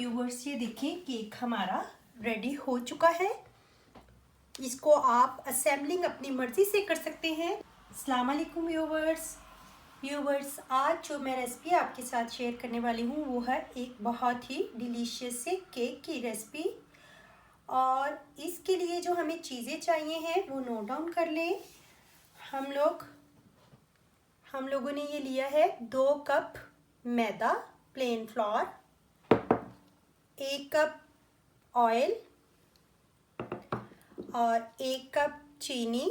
Viewers ये देखिए cake हमारा रेडी हो चुका है। इसको आप असेंबलिंग अपनी मर्जी से कर सकते हैं। अस्सलाम वालेकुम व्यूवर्स आज जो मैं रेसिपी आपके साथ शेयर करने वाली हूँ वो है एक बहुत ही डिलीशियस से केक की रेसिपी। और इसके लिए जो हमें चीज़ें चाहिए हैं वो नोट डाउन कर लें। हम लोगों ने ये लिया है 2 कप मैदा प्लेन फ्लोर, 1 कप ऑयल और 1 कप चीनी,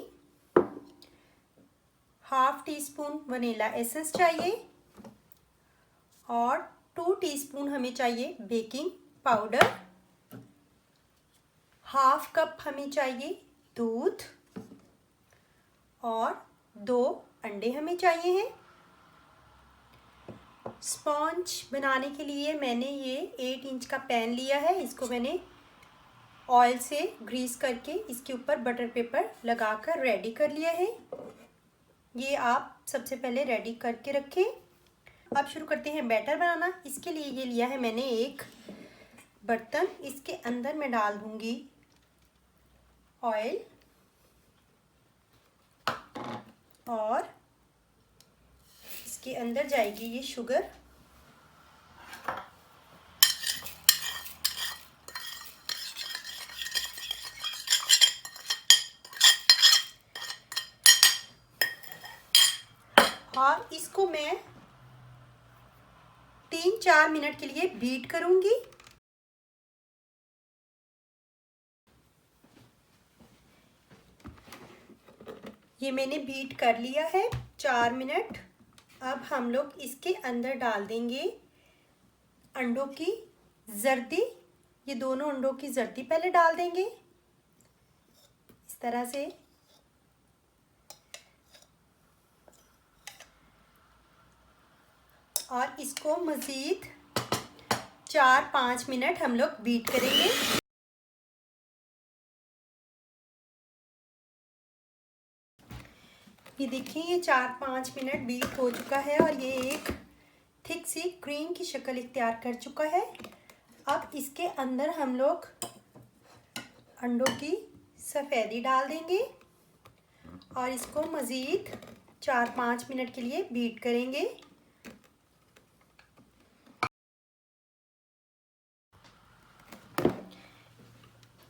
half tea spoon vanilla essence चाहिए और 2 टीस्पून हमें चाहिए बेकिंग पाउडर, हाफ कप हमें चाहिए दूध और 2 अंडे हमें चाहिए हैं। स्पॉन्ज बनाने के लिए मैंने ये 8 इंच का पैन लिया है। इसको मैंने ऑयल से ग्रीस करके इसके ऊपर बटर पेपर लगाकर रेडी कर लिया है। ये आप सबसे पहले रेडी करके रखें। अब शुरू करते हैं बैटर बनाना। इसके लिए ये लिया है मैंने एक बर्तन। इसके अंदर मैं डाल दूंगी ऑयल और इसके अंदर जाएगी ये शुगर। और इसको मैं 3-4 मिनट के लिए बीट करूंगी। ये मैंने बीट कर लिया है 4 मिनट। अब हम लोग इसके अंदर डाल देंगे अंडों की जर्दी। ये दोनों अंडों की जर्दी पहले डाल देंगे इस तरह से। और इसको मज़ीद 4-5 मिनट हम लोग बीट करेंगे। ये देखिए ये 4-5 मिनट बीट हो चुका है और ये एक थिक सी क्रीम की शक्ल इख्तियार कर चुका है। अब इसके अंदर हम लोग अंडों की सफ़ेदी डाल देंगे और इसको मज़ीद 4-5 मिनट के लिए बीट करेंगे।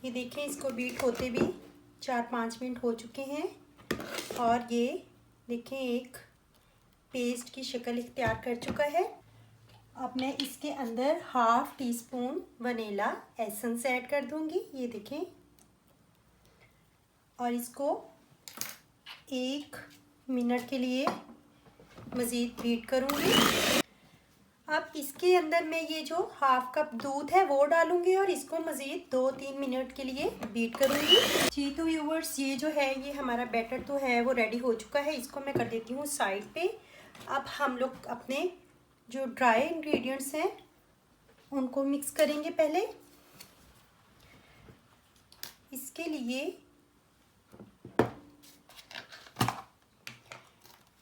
ये देखें इसको बीट होते भी 4-5 मिनट हो चुके हैं और ये देखें एक पेस्ट की शक्ल इख्तियार कर चुका है। अब मैं इसके अंदर half tea spoon vanilla essence add कर दूंगी। ये देखें और इसको 1 मिनट के लिए मज़ीद बीट करूंगी। अब इसके अंदर मैं ये जो हाफ कप दूध है वो डालूंगी और इसको मज़ीद 2-3 मिनट के लिए बीट करूंगी। जी तो व्यूवर्स ये जो है ये हमारा बैटर तो है वो रेडी हो चुका है। इसको मैं कर देती हूँ साइड पे। अब हम लोग अपने जो ड्राई इंग्रेडिएंट्स हैं उनको मिक्स करेंगे। पहले इसके लिए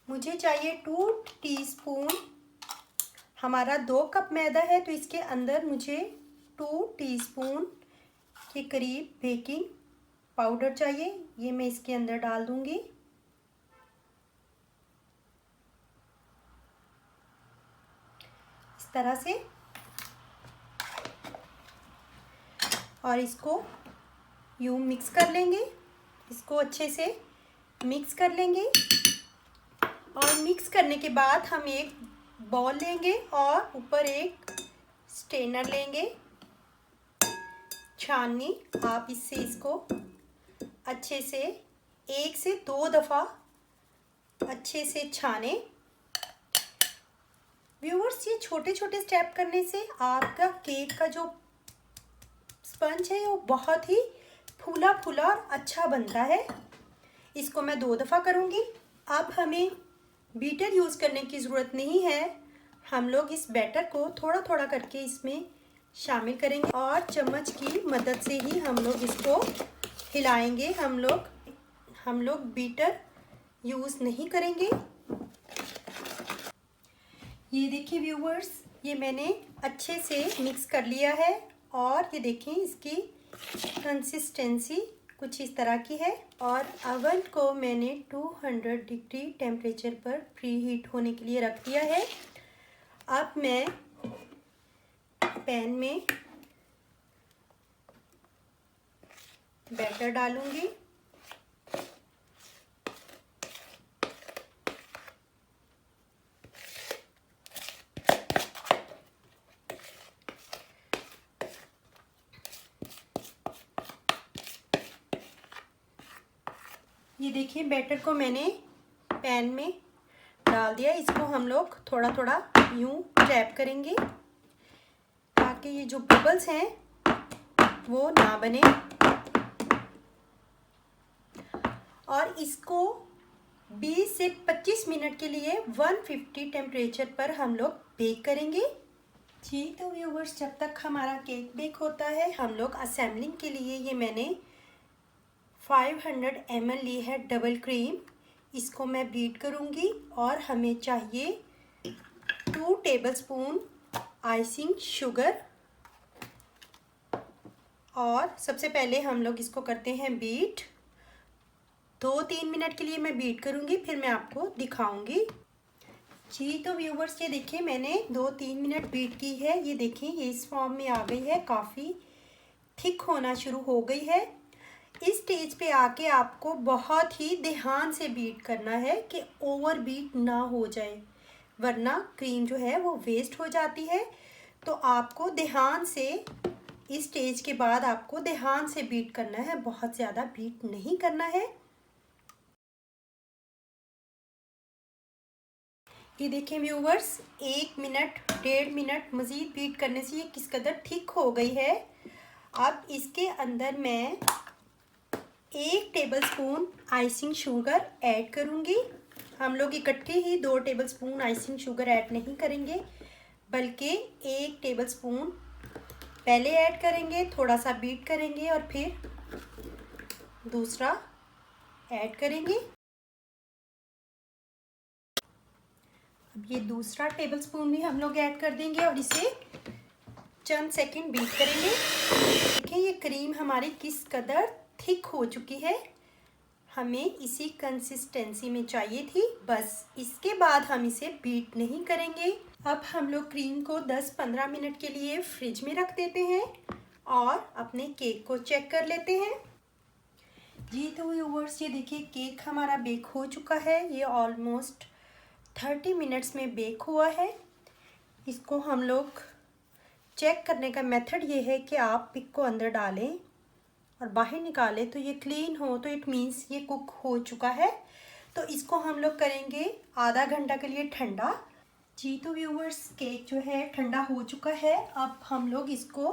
मुझे चाहिए 2 टीस्पून। हमारा 2 कप मैदा है तो इसके अंदर मुझे 2 टीस्पून के करीब बेकिंग पाउडर चाहिए। ये मैं इसके अंदर डाल दूंगी। इस तरह से और इसको यूं मिक्स कर लेंगे। इसको अच्छे से मिक्स कर लेंगे और मिक्स करने के बाद हम एक बॉल लेंगे और ऊपर एक स्ट्रेनर लेंगे, छाननी। आप इससे इसको अच्छे से 1 से 2 दफ़ा अच्छे से छाने। व्यूअर्स ये छोटे छोटे स्टेप करने से आपका केक का जो स्पंज है वो बहुत ही फूला फूला और अच्छा बनता है। इसको मैं 2 दफ़ा करूँगी। अब हमें बीटर यूज़ करने की ज़रूरत नहीं है। हम लोग इस बैटर को थोड़ा थोड़ा करके इसमें शामिल करेंगे और चम्मच की मदद से ही हम लोग इसको हिलाएंगे। हम लोग बीटर यूज़ नहीं करेंगे। ये देखिए व्यूवर्स ये मैंने अच्छे से मिक्स कर लिया है और ये देखें इसकी कंसिस्टेंसी कुछ इस तरह की है। और अवन को मैंने 200 डिग्री टेम्परेचर पर प्री हीट होने के लिए रख दिया है। अब मैं पैन में बैटर डालूंगी। ये देखिए बैटर को मैंने पैन में डाल दिया। इसको हम लोग थोड़ा थोड़ा यूं टैप करेंगे ताकि ये जो बबल्स हैं वो ना बने। और इसको 20 से 25 मिनट के लिए 150 टेम्परेचर पर हम लोग बेक करेंगे। जी तो व्यूवर्स, जब तक हमारा केक बेक होता है हम लोग असेंबलिंग के लिए ये मैंने 500 ml ली है डबल क्रीम। इसको मैं बीट करूँगी और हमें चाहिए 2 टेबलस्पून आइसिंग शुगर। और सबसे पहले हम लोग इसको करते हैं बीट। 2-3 मिनट के लिए मैं बीट करूँगी, फिर मैं आपको दिखाऊँगी। जी तो व्यूवर्स, ये देखिए मैंने 2-3 मिनट बीट की है। ये देखिए ये इस फॉर्म में आ गई है, काफ़ी थिक होना शुरू हो गई है। इस स्टेज पे आके आपको बहुत ही ध्यान से बीट करना है कि ओवर बीट ना हो जाए, वरना क्रीम जो है वो वेस्ट हो जाती है। तो आपको ध्यान से इस स्टेज के बाद आपको ध्यान से बीट करना है, बहुत ज़्यादा बीट नहीं करना है। ये देखें व्यूवर्स, 1 मिनट 1.5 मिनट मज़ीद बीट करने से ये किस कदर थिक हो गई है। अब इसके अंदर मैं 1 टेबलस्पून आइसिंग शुगर ऐड करूँगी। हम लोग इकट्ठे ही 2 टेबलस्पून आइसिंग शुगर ऐड नहीं करेंगे, बल्कि 1 टेबलस्पून पहले ऐड करेंगे, थोड़ा सा बीट करेंगे और फिर दूसरा ऐड करेंगे। अब ये दूसरा टेबलस्पून भी हम लोग ऐड कर देंगे और इसे चंद सेकंड बीट करेंगे। देखिए ये क्रीम हमारी किस कदर थिक हो चुकी है, हमें इसी कंसिस्टेंसी में चाहिए थी। बस इसके बाद हम इसे बीट नहीं करेंगे। अब हम लोग क्रीम को 10-15 मिनट के लिए फ्रिज में रख देते हैं और अपने केक को चेक कर लेते हैं। जी तो व्यूअर्स, ये देखिए केक हमारा बेक हो चुका है। ये ऑलमोस्ट 30 मिनट्स में बेक हुआ है। इसको हम लोग चेक करने का मेथड ये है कि आप पिक को अंदर डालें और बाहर निकालें तो ये क्लीन हो, तो इट मीन्स ये कुक हो चुका है। तो इसको हम लोग करेंगे आधा घंटा के लिए ठंडा। जी तो व्यूवर्स, केक जो है ठंडा हो चुका है। अब हम लोग इसको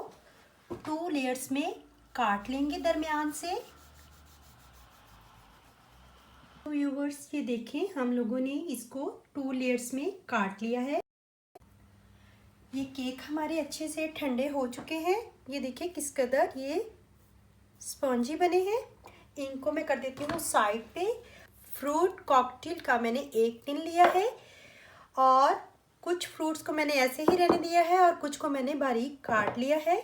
2 लेयर्स में काट लेंगे दरमियान से। तो व्यूवर्स ये देखें, हम लोगों ने इसको 2 लेयर्स में काट लिया है। ये केक हमारे अच्छे से ठंडे हो चुके हैं। ये देखिए किस कदर ये स्पॉन्जी बने हैं। इनको मैं कर देती हूँ साइड पे। फ्रूट कॉकटेल का मैंने 1 टिन लिया है और कुछ फ्रूट्स को मैंने ऐसे ही रहने दिया है और कुछ को मैंने बारीक काट लिया है।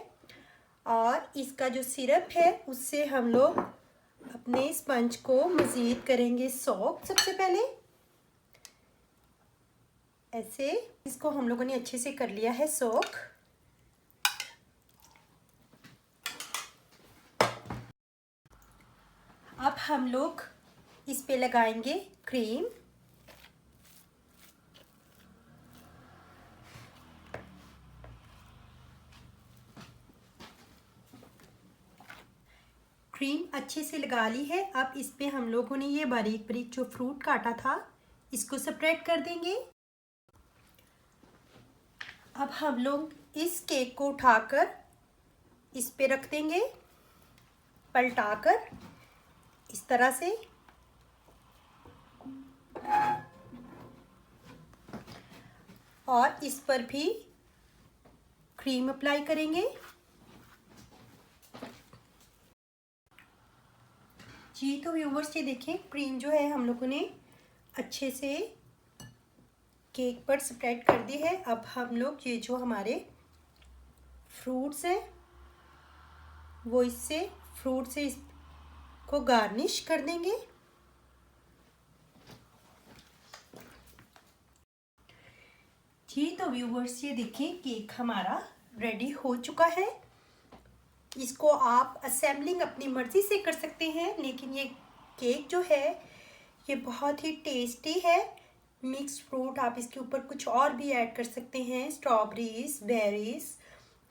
और इसका जो सिरप है उससे हम लोग अपने स्पंज को मज़ीद करेंगे सॉक। सबसे पहले ऐसे इसको हम लोगों ने अच्छे से कर लिया है सॉक। अब हम लोग इस पे लगाएंगे क्रीम। क्रीम अच्छे से लगा ली है। अब इस पे हम लोगों ने ये बारीक बारीक जो फ्रूट काटा था इसको सेपरेट कर देंगे। अब हम लोग इस केक को उठाकर इस पे रख देंगे, पलटाकर इस तरह से। और इस पर भी क्रीम अप्लाई करेंगे। जी तो व्यूवर्स ये देखें, क्रीम जो है हम लोगों ने अच्छे से केक पर स्प्रेड कर दी है। अब हम लोग ये जो हमारे फ्रूट्स हैं वो फ्रूट से इसको गार्निश कर देंगे। जी तो व्यूवर्स, ये देखिए केक हमारा रेडी हो चुका है। इसको आप असेंबलिंग अपनी मर्ज़ी से कर सकते हैं, लेकिन ये केक जो है ये बहुत ही टेस्टी है। मिक्स फ्रूट आप इसके ऊपर कुछ और भी ऐड कर सकते हैं, स्ट्रॉबेरीज, बेरीज,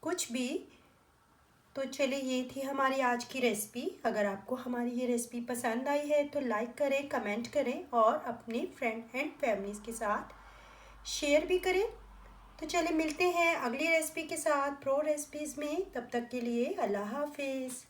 कुछ भी। तो चलिए, ये थी हमारी आज की रेसिपी। अगर आपको हमारी ये रेसिपी पसंद आई है तो लाइक करें, कमेंट करें और अपने फ्रेंड एंड फैमिलीज़ के साथ शेयर भी करें। तो चलिए मिलते हैं अगली रेसिपी के साथ प्रो रेसिपीज़ में। तब तक के लिए अल्लाह हाफिज़।